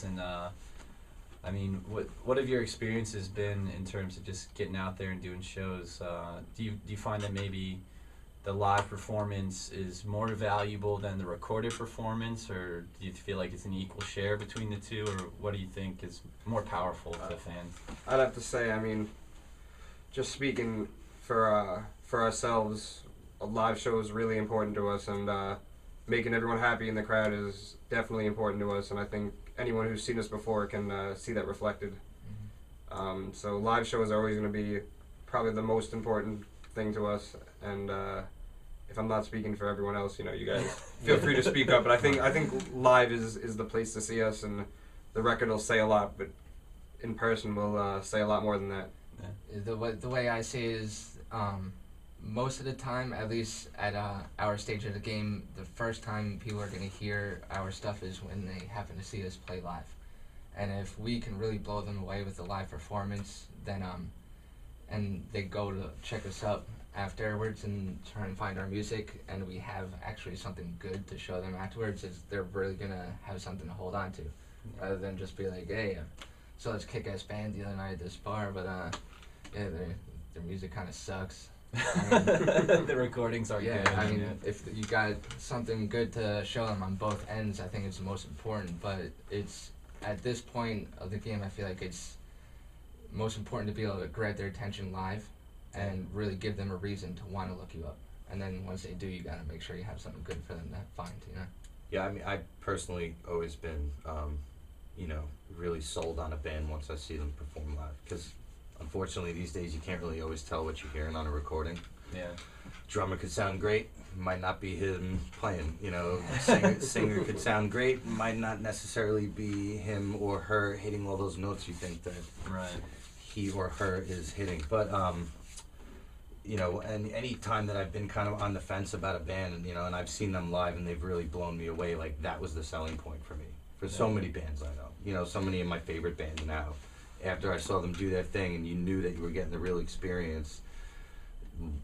shows, and I mean, what have your experiences been in terms of just getting out there and doing shows? Do you find that maybe the live performance is more valuable than the recorded performance, or do you feel like it's an equal share between the two, or what do you think is more powerful to fans? I'd have to say, I mean, just speaking for ourselves, a live show is really important to us, and making everyone happy in the crowd is definitely important to us, and I think anyone who's seen us before can see that reflected. So live shows are always going to be probably the most important thing to us, and if I'm not speaking for everyone else, you know, you guys feel free to speak up, but I think live is the place to see us, and the record will say a lot, but in person will say a lot more than that. Yeah. The way I see it is, most of the time, at least at our stage of the game, the first time people are going to hear our stuff is when they happen to see us play live. And if we can really blow them away with the live performance, then and they go to check us up afterwards and try and find our music, and we have actually something good to show them afterwards, they're really going to have something to hold on to, rather than just be like, hey, saw this kick-ass band the other night at this bar, but yeah, their music kind of sucks. The recordings are good. I mean, if you got something good to show them on both ends, I think it's the most important. But it's at this point of the game, I feel like it's most important to be able to grab their attention live and really give them a reason to want to look you up. And then once they do, you got to make sure you have something good for them to find, you know? Yeah, I mean, I've personally always been, you know, really sold on a band once I see them perform live, because unfortunately, these days you can't really always tell what you're hearing on a recording. Yeah. Drummer could sound great, might not be him playing. You know, singer could sound great, might not necessarily be him or her hitting all those notes you think that he or her is hitting. But you know, and any time that I've been kind of on the fence about a band, you know, and I've seen them live and they've really blown me away, like that was the selling point for me. For so many bands I know, you know, so many of my favorite bands now. After I saw them do their thing and you knew that you were getting the real experience,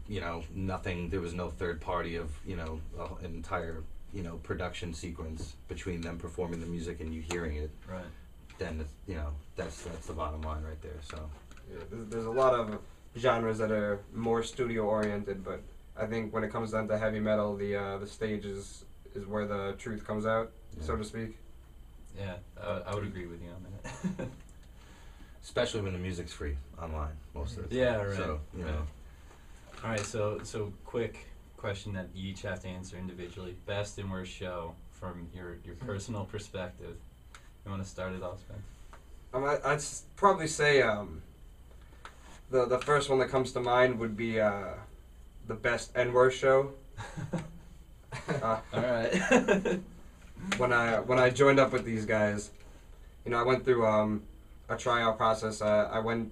you know, there was no third party of, you know, an entire, you know, production sequence between them performing the music and you hearing it. Right. Then, it's, you know, that's the bottom line right there, so. Yeah, there's a lot of genres that are more studio oriented, but I think when it comes down to heavy metal, the stage is where the truth comes out, so to speak. Yeah, I would agree with you on that. Especially when the music's free online most of the time. Yeah, right. So, you know. All right, so quick question that you each have to answer individually. Best and worst show from your personal perspective. You want to start it off, Spence? I'd probably say the first one that comes to mind would be the best and worst show. All right. When I joined up with these guys, you know, I went through a tryout process. I went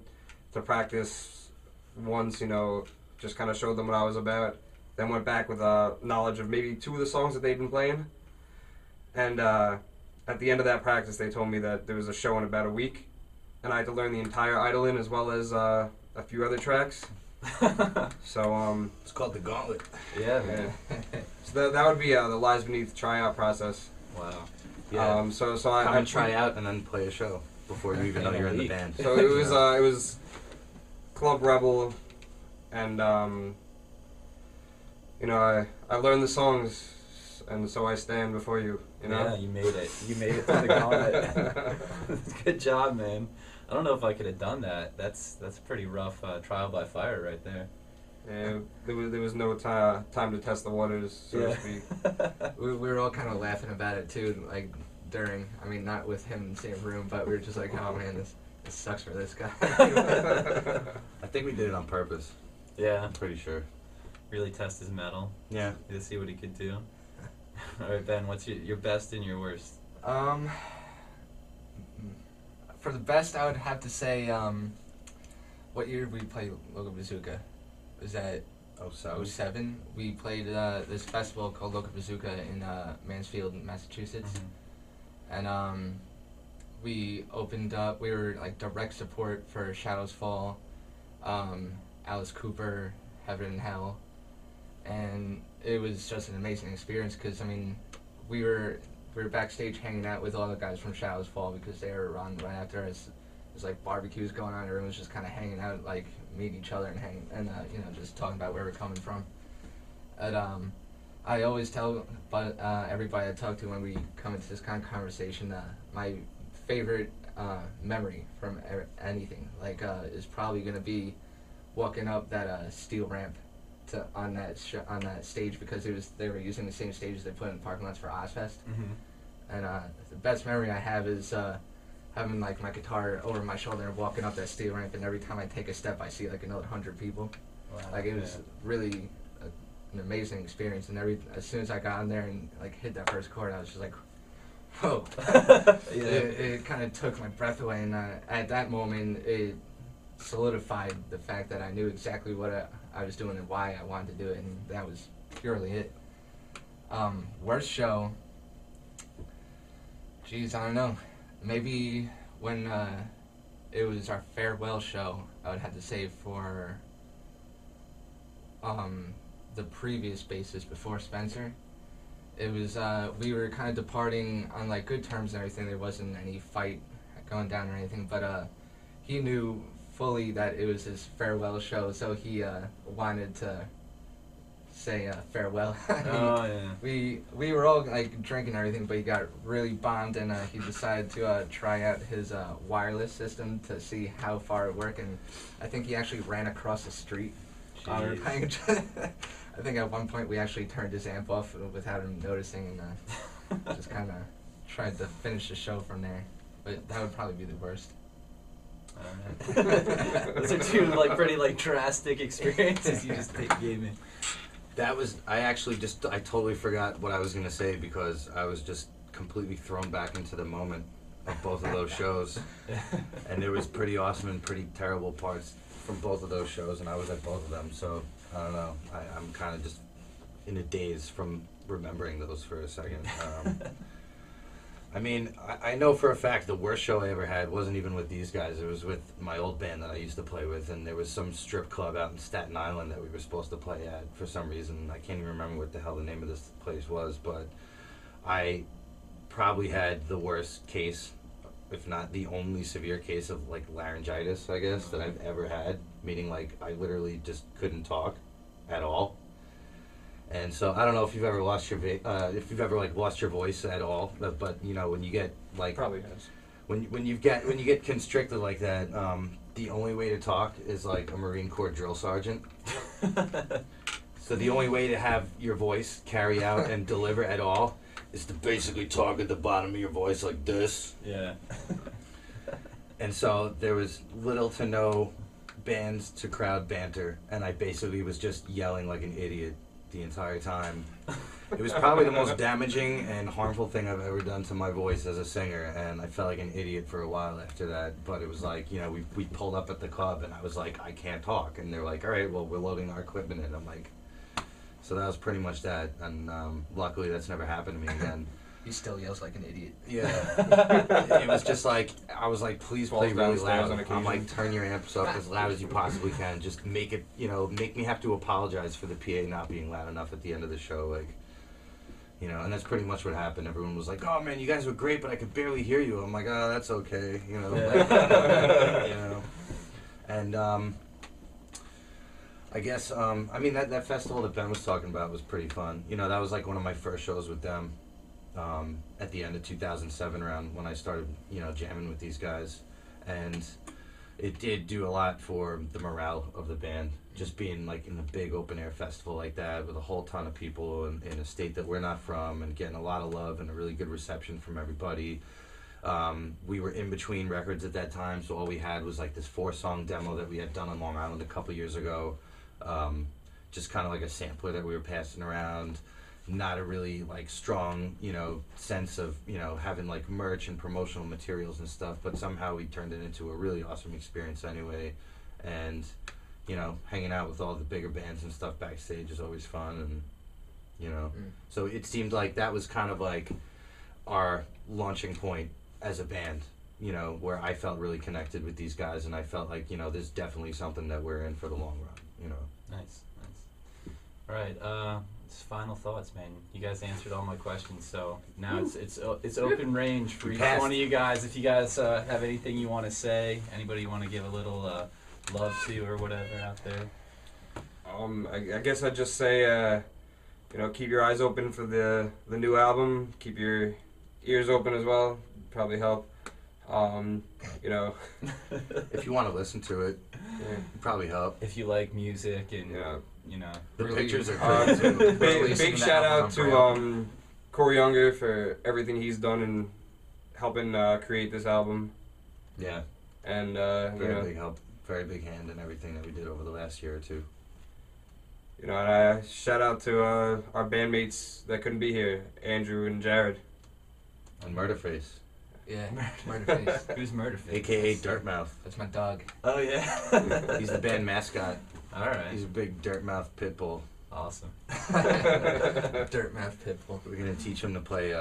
to practice once, you know, just kind of showed them what I was about. Then went back with knowledge of maybe 2 of the songs that they'd been playing. And at the end of that practice, they told me that there was a show in about a week, and I had to learn the entire Idolin as well as a few other tracks. So it's called the Gauntlet. Yeah, man. So that would be the Lies Beneath tryout process. Wow. Yeah. So I try out and then play a show before you even know you're in the band. So it was Club Rebel, and you know, I learned the songs, and so I stand before you. You know. Yeah, you made it. You made it to the Gauntlet. Good job, man. I don't know if I could have done that. That's a pretty rough trial by fire right there. Yeah, there was no time to test the waters, so to speak. We were all kind of laughing about it too, like during. I mean, not with him in the same room, but we were just like, oh man, this sucks for this guy. I think we did it on purpose. Yeah. I'm pretty sure. Really test his mettle. Yeah. To see what he could do. All right, Ben, what's your best and your worst? For the best, I would have to say, what year did we play Loca Bazooka? Was that 07? We played this festival called Loca Bazooka in Mansfield, Massachusetts. Mm-hmm. And we opened up, we were like direct support for Shadows Fall, Alice Cooper, Heaven and Hell. And it was just an amazing experience because, I mean, we were we were backstage hanging out with all the guys from Shadows Fall because they were on right after us. There's like barbecues going on. Everyone was just kind of hanging out, like meeting each other and you know, just talking about where we're coming from. And I always tell everybody I talk to when we come into this kind of conversation, my favorite memory from anything is probably gonna be walking up that steel ramp on that stage, because they were using the same stages they put in parking lots for Ozfest. And the best memory I have is having like my guitar over my shoulder and walking up that steel ramp, and every time I take a step I see like another 100 people. Wow. Like it was really an amazing experience, and as soon as I got on there and like hit that first chord, I was just like, whoa. It kind of took my breath away, and at that moment it solidified the fact that I knew exactly what I was doing and why I wanted to do it, and that was purely it. Worst show, geez, I don't know. Maybe when it was our farewell show, I would have to say for the previous bassist before Spencer. It was we were kind of departing on like good terms and everything. There wasn't any fight going down or anything, but he knew fully that it was his farewell show, so he wanted to say farewell. We were all like drinking and everything, but he got really bombed, and he decided to try out his wireless system to see how far it worked, and I think he actually ran across the street. I think at one point we actually turned his amp off without him noticing, and just kind of tried to finish the show from there. But that would probably be the worst. Those are two like pretty like drastic experiences you just gave me. That was, I totally forgot what I was gonna say because I was just completely thrown back into the moment of both of those shows, and there was pretty awesome and pretty terrible parts from both of those shows, and I was at both of them, so I don't know. I'm kind of just in a daze from remembering those for a second. I mean, I know for a fact the worst show I ever had wasn't even with these guys. It was with my old band that I used to play with, and there was some strip club out in Staten Island that we were supposed to play at for some reason. I can't even remember what the hell the name of this place was, but I probably had the worst case, if not the only severe case of like laryngitis, I guess, that I've ever had, meaning like I literally just couldn't talk at all. And so I don't know if you've ever lost your lost your voice at all, but you know when you get like Probably has. when you get constricted like that, the only way to talk is like a Marine Corps drill sergeant. So the only way to have your voice carry out and deliver at all is to basically talk at the bottom of your voice like this. Yeah. And so there was little to no bands to crowd banter, and I basically was just yelling like an idiot the entire time. It was probably the most damaging and harmful thing I've ever done to my voice as a singer, and I felt like an idiot for a while after that. But it was like, you know, we pulled up at the club, and I was like, I can't talk, and they're like, all right, well, we're loading our equipment in. I'm like, so that was pretty much that, and luckily that's never happened to me again. He still yells like an idiot. Yeah. It was just like, I was like, please play really downstairs loud. on occasion. I'm like, turn your amps up as loud as you possibly can. Just make it, you know, make me have to apologize for the PA not being loud enough at the end of the show. Like, you know, and that's pretty much what happened. Everyone was like, oh man, you guys were great, but I could barely hear you. I'm like, oh, that's okay. You know, you know. And I guess, I mean, that festival that Ben was talking about was pretty fun. You know, that was like one of my first shows with them. At the end of 2007 around when I started, you know, jamming with these guys, and it did do a lot for the morale of the band, just being like in a big open air festival like that with a whole ton of people in a state that we're not from, and getting a lot of love and a really good reception from everybody. We were in between records at that time, so all we had was like this 4-song demo that we had done on Long Island a couple years ago, just kind of like a sampler that we were passing around. Not a really like strong, you know, sense of, you know, having like merch and promotional materials and stuff, but somehow we turned it into a really awesome experience anyway. And, you know, hanging out with all the bigger bands and stuff backstage is always fun, and, you know, so it seemed like that was kind of like our launching point as a band, you know, where I felt really connected with these guys, and I felt like, you know, there's definitely something that we're in for the long run, you know. Nice. All right. just final thoughts, man. You guys answered all my questions, so now it's open range for each one of you guys. If you guys have anything you want to say, anybody you want to give a little love to or whatever out there. I guess I'd just say, keep your eyes open for the new album. Keep your ears open as well. Probably help. If you want to listen to it, it'd probably help. If you like music and The Really, pictures are great too. Big shout out to Corey Younger for everything he's done in helping create this album. Yeah, And very big help, very big hand in everything that we did over the last year or two. and I shout out to our bandmates that couldn't be here, Andrew and Jared. And Murderface, Yeah, Murderface. Who's Murderface? aka Dirtmouth. That's my dog. Oh yeah. He's the band mascot. All right. He's a big Dirtmouth pit bull. Awesome. Dirt Math Pitbull. We're gonna teach him to play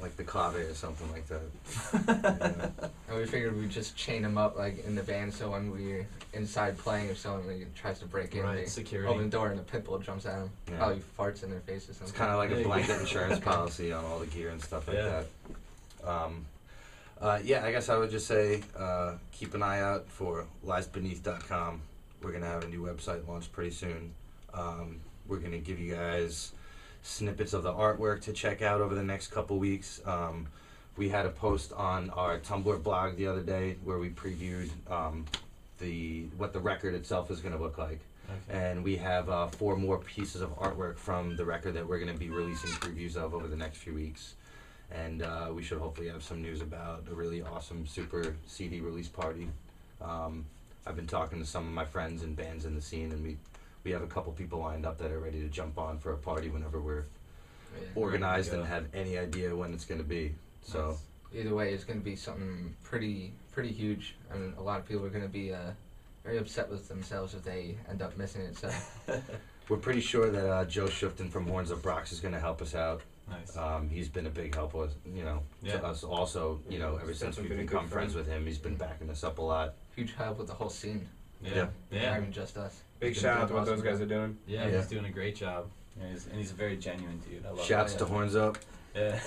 like the clave or something like that. And we figured we'd just chain him up like in the van, so when we're inside playing, if someone tries to break in, Right, they security. open the door and the pitbull jumps at him. Yeah. Probably farts in their face or something. It's kind of like There a you blanket go. insurance policy on all the gear and stuff like Yeah. that. Yeah, I guess I would just say keep an eye out for liesbeneath.com. We're going to have a new website launched pretty soon. We're going to give you guys snippets of the artwork to check out over the next couple weeks. We had a post on our Tumblr blog the other day where we previewed what the record itself is going to look like. Okay. And we have 4 more pieces of artwork from the record that we're going to be releasing previews of over the next few weeks. And we should hopefully have some news about a really awesome super CD release party. I've been talking to some of my friends and bands in the scene, and we have a couple people lined up that are ready to jump on for a party whenever we're Yeah. organized Ready and to go. have any idea when it's going to be. So Either way, it's going to be something pretty huge. I mean, a lot of people are going to be very upset with themselves if they end up missing it. So we're pretty sure that Joe Shufton from Horns of Brox is going to help us out. Nice. He's been a big help with, Yeah. to us also, ever since Definitely we've been a good become friends friend. with him. He's been backing us up a lot. huge help with the whole scene. Yeah. Yeah. Not even just us. Big He's shout been out to what doing those guys are doing. Yeah, Yeah. he's doing a great job. Yeah, he's a very genuine dude. I love Shouts it. to Horns Up. Yeah.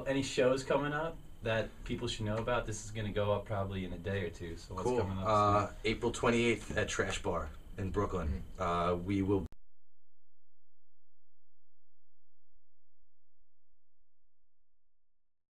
Any shows coming up that people should know about? This is going to go up probably in a day or two. So what's Cool. coming up? April 28th at Trash Bar in Brooklyn. We will